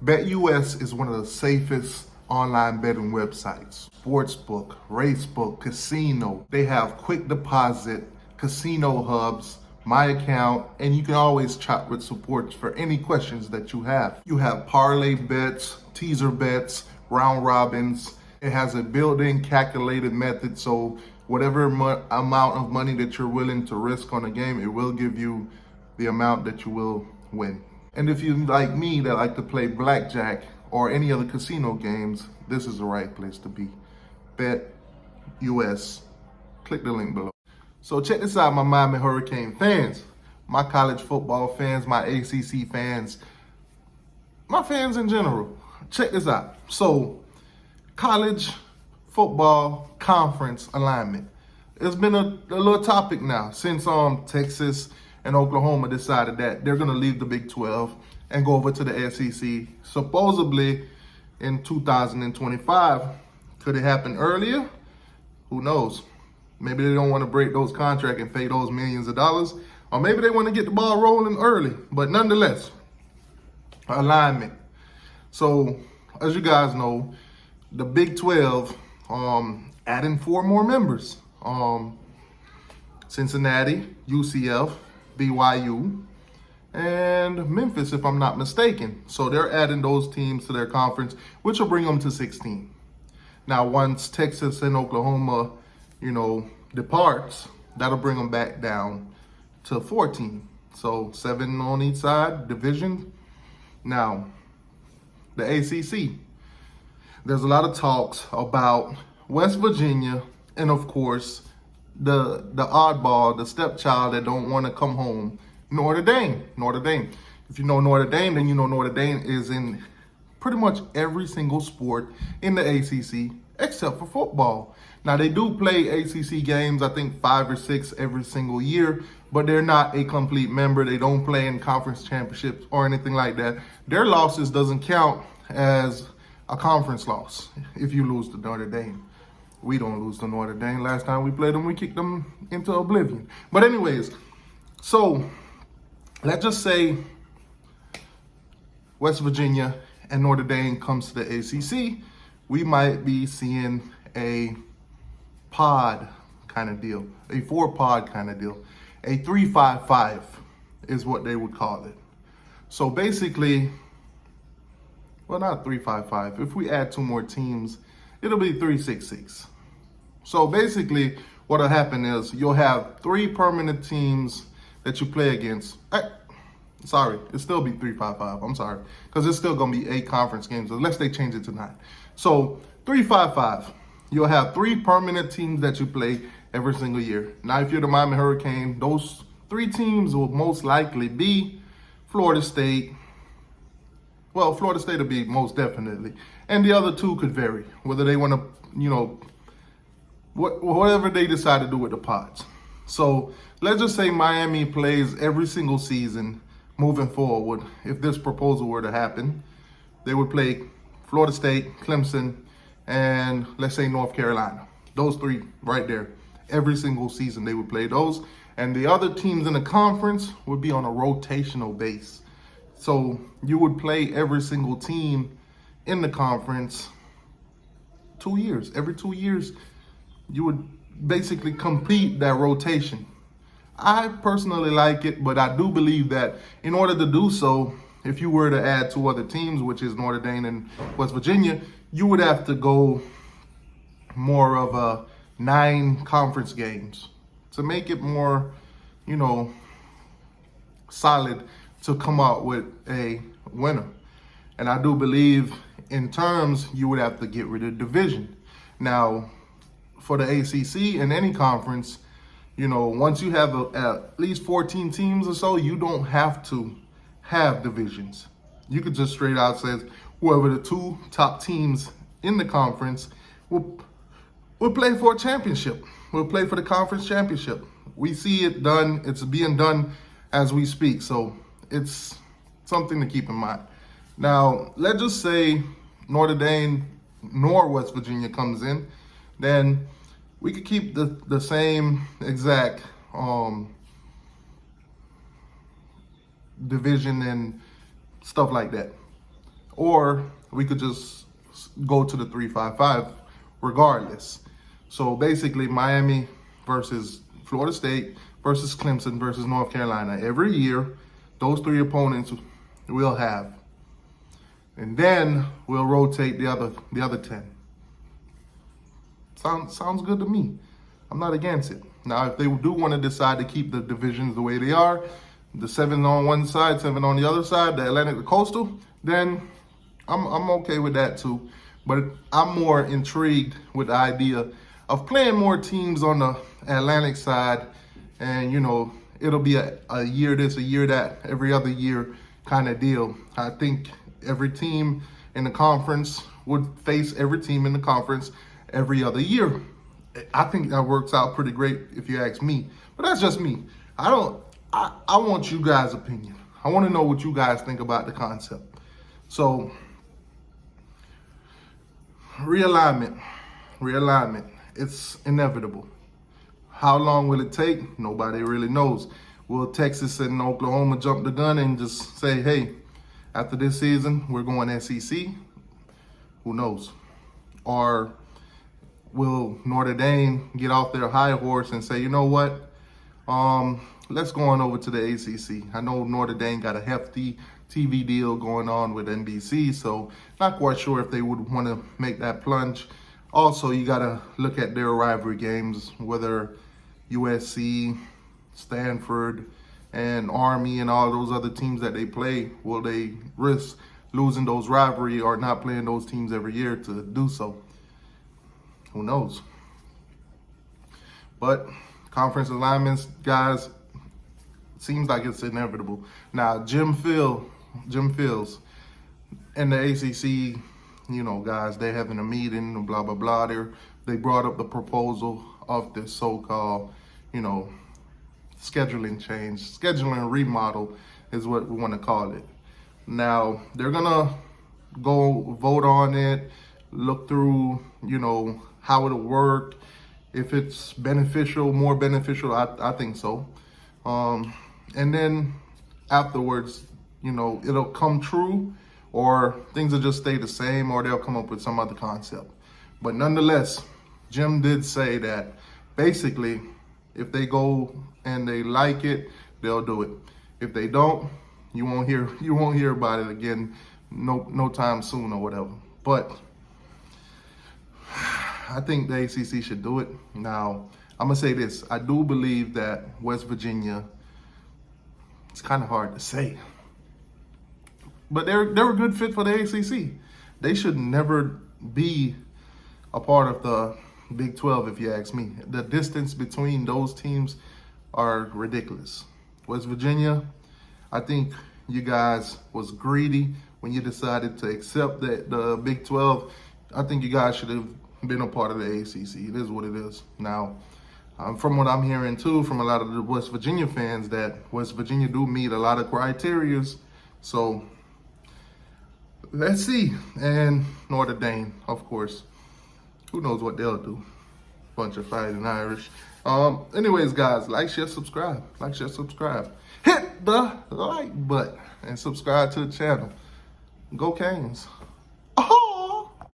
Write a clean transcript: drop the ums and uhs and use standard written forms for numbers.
BetUS is one of the safest online betting websites. Sportsbook, racebook, casino. They have quick deposit, casino hubs, my account, and you can always chat with support for any questions that you have. You have parlay bets, teaser bets, round robins. It has a built-in calculated method, so whatever amount of money that you're willing to risk on a game, it will give you the amount that you will win. And if you like me that like to play blackjack or any other casino games, this is the right place to be. BetUS. Click the link below. So check this out, my Miami Hurricane fans, my college football fans, my ACC fans, my fans in general. Check this out. So college football conference alignment. It's been a little topic now since Texas and Oklahoma decided that they're going to leave the Big 12 and go over to the SEC, supposedly in 2025. Could it happen earlier? Who knows? Maybe they don't want to break those contracts and pay those millions of dollars, or maybe they want to get the ball rolling early. But nonetheless, alignment. So as you guys know, the Big 12 adding 4 more members. Cincinnati, UCF, BYU, and Memphis, if I'm not mistaken. So they're adding those teams to their conference, which will bring them to 16. Now, once Texas and Oklahoma, departs, that'll bring them back down to 14. So 7 on each side, division. Now, the ACC. There's a lot of talks about West Virginia and, of course, the oddball, the stepchild that don't want to come home, Notre Dame. Notre Dame. If you know Notre Dame, then you know Notre Dame is in pretty much every single sport in the ACC except for football. Now, they do play ACC games, I think 5 or 6 every single year, but they're not a complete member. They don't play in conference championships or anything like that. Their losses doesn't count as a conference loss if you lose to Notre Dame. We don't lose to Notre Dame. Last time we played them, we kicked them into oblivion. But anyways, so let's just say West Virginia and Notre Dame comes to the ACC. We might be seeing a pod kind of deal, a 4-pod kind of deal. A 3-5-5 is what they would call it. So basically, well, not 3-5-5. If we add 2 more teams, it'll be 3-6-6. So basically, what'll happen is you'll have 3 permanent teams that you play against. It'll still be 3-5-5. I'm sorry, because it's still gonna be 8 conference games unless they change it to 9. So 3-5-5. You'll have 3 permanent teams that you play every single year. Now, if you're the Miami Hurricane, those 3 teams will most likely be Florida State. Well, Florida State will be most definitely. And the other 2 could vary, whether they want to, whatever they decide to do with the pods. So let's just say Miami plays every single season moving forward. If this proposal were to happen, they would play Florida State, Clemson, and let's say North Carolina. Those 3 right there. Every single season they would play those. And the other teams in the conference would be on a rotational base. So you would play every single team in the conference 2 years. Every 2 years, you would basically complete that rotation. I personally like it, but I do believe that in order to do so, if you were to add 2 other teams, which is Notre Dame and West Virginia, you would have to go more of a 9 conference games to make it more, solid to come out with a winner. And I do believe in terms you would have to get rid of division. Now, for the ACC and any conference, once you have at least 14 teams or so, you don't have to have divisions. You could just straight out say whoever the 2 top teams in the conference will play for a championship. We'll play for the conference championship. We see it done. It's being done as we speak. So it's something to keep in mind. Now, let's just say Notre Dame nor West Virginia comes in, then we could keep the same exact division and stuff like that. or we could just go to the 3-5-5 regardless. So basically, Miami versus Florida State versus Clemson versus North Carolina. Every year, those three opponents we'll have. And then we'll rotate the other 10. Sounds good to me. I'm not against it. Now, if they do want to decide to keep the divisions the way they are, the 7 on one side, 7 on the other side, the Atlantic, the Coastal, then I'm okay with that too. But I'm more intrigued with the idea of playing more teams on the Atlantic side, and it'll be a year this, a year that, every other year kind of deal. I think every team in the conference would face every team in the conference every other year. I think that works out pretty great if you ask me. But that's just me. I want you guys' opinion. I want to know what you guys think about the concept. So, realignment. It's inevitable. How long will it take? Nobody really knows. Will Texas and Oklahoma jump the gun and just say, hey, after this season, we're going SEC? Who knows? Or will Notre Dame get off their high horse and say, you know what? Let's go on over to the ACC. I know Notre Dame got a hefty TV deal going on with NBC, so not quite sure if they would want to make that plunge. Also, you got to look at their rivalry games, whether USC, Stanford, and Army and all those other teams that they play, will they risk losing those rivalry or not playing those teams every year to do so? Who knows? But conference alignments, guys, seems like it's inevitable. Now, Jim Fields and the ACC, guys, they're having a meeting and blah, blah, blah. They brought up the proposal of this so-called, scheduling change. Scheduling remodel is what we want to call it. Now, they're going to go vote on it, look through, how it'll work. If it's beneficial, more beneficial, I think so. And then afterwards, it'll come true, or things will just stay the same, or they'll come up with some other concept. But nonetheless, Jim did say that basically, if they go and they like it, they'll do it. If they don't, you won't hear about it again, no time soon or whatever. But I think the ACC should do it. Now, I'm gonna say this: I do believe that West Virginia, it's kind of hard to say, but they're a good fit for the ACC. They should never be a part of the Big 12, if you ask me. The distance between those teams are ridiculous. West Virginia, I think you guys was greedy when you decided to accept the Big 12. I think you guys should have been a part of the ACC. It is what it is. Now, from what I'm hearing too, from a lot of the West Virginia fans, that West Virginia do meet a lot of criterias. So let's see. And Notre Dame, of course. Who knows what they'll do? Bunch of fighting Irish. Anyways, guys, like, share, subscribe. Like, share, subscribe. Hit the like button and subscribe to the channel. Go Canes.